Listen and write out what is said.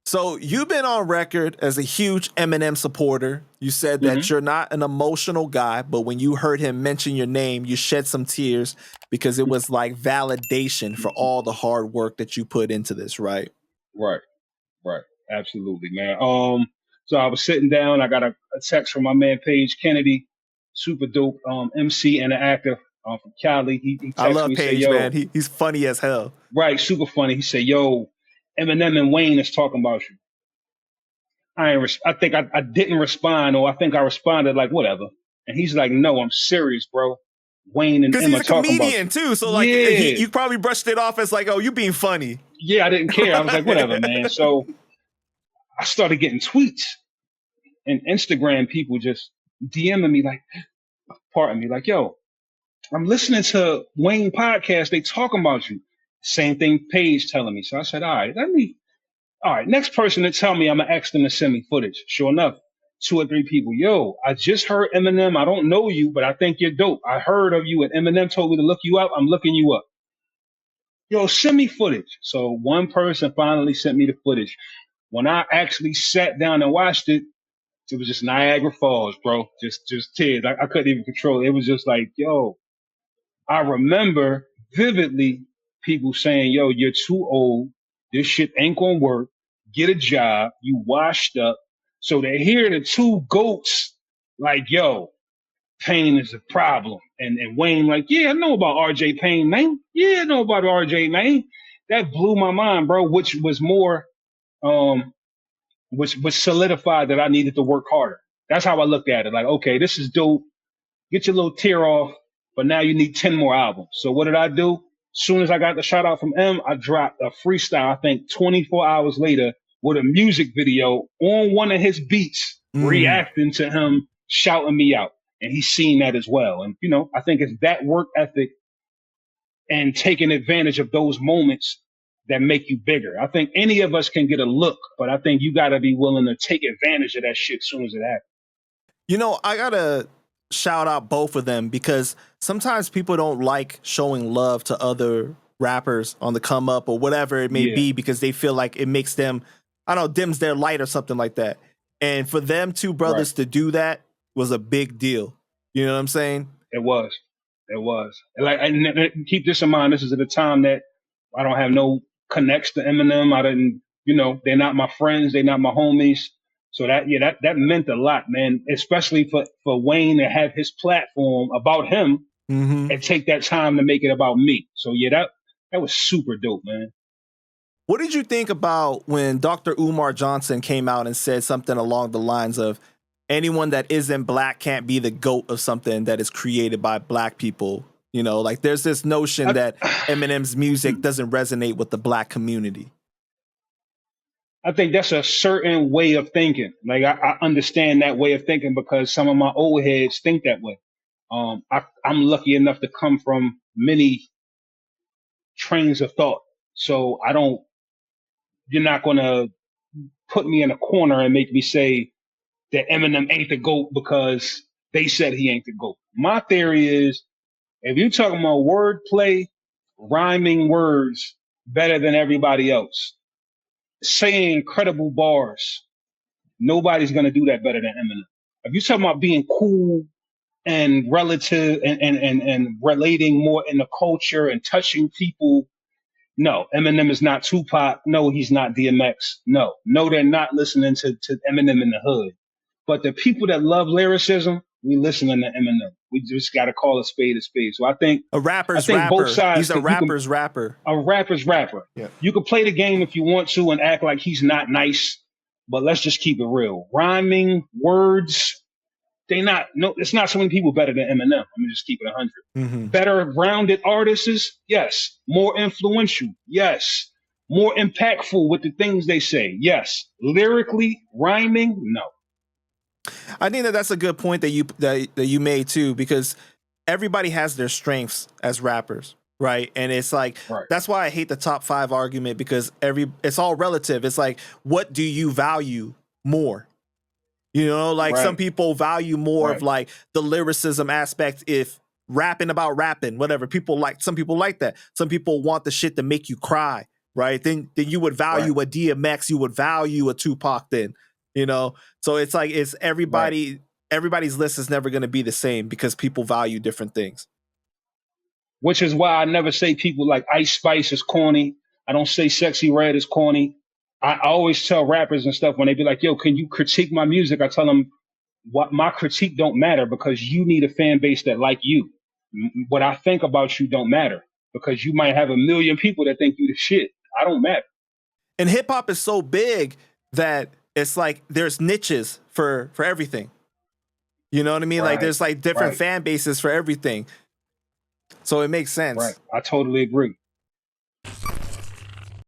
So you've been on record as a huge Eminem supporter. You said that you're not an emotional guy, but when you heard him mention your name, you shed some tears because it was like validation for all the hard work that you put into this, right? Right. Absolutely, man. So I was sitting down. I got a text from my man Paige Kennedy, super dope MC and an actor from Cali. He I texted love me, say, Paige, yo, man. He's funny as hell. right, super funny. He said, yo, Eminem and Wayne is talking about you. I think I didn't respond, or I think I responded like, whatever. And he's like, no, I'm serious, bro. Wayne and Because Emma he's a talking about comedian you. too. So like, you probably brushed it off as like, oh, you being funny. Yeah, I didn't care. I was like, whatever, man. So I started getting tweets and Instagram people just DMing me like, pardon me, like, yo, I'm listening to Wayne podcast. They talking about you. Same thing Paige telling me. So I said, all right, next person to tell me, I'm going to ask them to send me footage. Sure enough, 2 or 3 people. Yo, I just heard Eminem. I don't know you, but I think you're dope. I heard of you and Eminem told me to look you up. I'm looking you up. Yo, send me footage. So one person finally sent me the footage. When I actually sat down and watched it, it was just Niagara Falls, bro. Just tears. I couldn't even control it. It was just like, yo, I remember vividly people saying, yo, you're too old. This shit ain't gonna work. Get a job. You washed up. So to hear the 2 goats like, yo, Payne is a problem. And Wayne like, yeah, I know about RJ Payne, man. Yeah, I know about RJ, man. That blew my mind, bro, which was more, which solidified that I needed to work harder. That's how I looked at it. Like, okay, this is dope. Get your little tear off, but now you need 10 more albums. So what did I do? As soon as I got the shout out from M, I dropped a freestyle, I think 24 hours later, with a music video on one of his beats, reacting to him shouting me out. And he's seen that as well. And, you know, I think it's that work ethic and taking advantage of those moments that make you bigger. I think any of us can get a look, but I think you got to be willing to take advantage of that shit as soon as it happens. You know, I got to shout out both of them because sometimes people don't like showing love to other rappers on the come up or whatever it may be because they feel like it makes them, I don't know, dims their light or something like that. And for them 2 brothers to do that was a big deal. You know what I'm saying? It was. And keep this in mind. This is at a time that I don't have no connects to Eminem. I didn't, you know, they're not my friends. They're not my homies. So that meant a lot, man, especially for Wayne to have his platform about him and take that time to make it about me. So yeah, that was super dope, man. What did you think about when Dr. Umar Johnson came out and said something along the lines of anyone that isn't black can't be the GOAT of something that is created by black people? You know, like there's this notion that Eminem's music doesn't resonate with the black community. I think that's a certain way of thinking. Like I understand that way of thinking because some of my old heads think that way. I'm lucky enough to come from many trains of thought. So you're not going to put me in a corner and make me say that Eminem ain't the GOAT because they said he ain't the GOAT. My theory is if you're talking about wordplay, rhyming words better than everybody else, saying incredible bars, nobody's going to do that better than Eminem. If you're talking about being cool and relative and relating more in the culture and touching people, no, Eminem is not Tupac. No, he's not DMX. No, they're not listening to Eminem in the hood. But the people that love lyricism, we listening to Eminem. We just got to call a spade a spade. So I think a rapper's rapper. Both sides. He's a rapper's rapper. A rapper's rapper. Yeah. You can play the game if you want to and act like he's not nice, but let's just keep it real. Rhyming, words, it's not so many people better than Eminem. I'm gonna just keep it 100. Mm-hmm. Better rounded artists, yes. More influential, yes. More impactful with the things they say, yes. Lyrically, rhyming, no. I think that's a good point that you made too, because everybody has their strengths as rappers, right? And it's like that's why I hate the top 5 argument because it's all relative. It's like, what do you value more? You know, like some people value more of like the lyricism aspect. If rapping about rapping, whatever, some people like that. Some people want the shit to make you cry. right? Then you would value a DMX, you would value a Tupac then, you know? So it's like, it's everybody's list is never going to be the same because people value different things. Which is why I never say people like Ice Spice is corny. I don't say Sexy Red is corny. I always tell rappers and stuff when they be like, yo, can you critique my music? I tell them what my critique don't matter because you need a fan base that like you. What I think about you don't matter because you might have 1 million people that think you the shit. I don't matter. And hip hop is so big that it's like there's niches for everything. You know what I mean? Like there's like different fan bases for everything. So it makes sense. Right. I totally agree.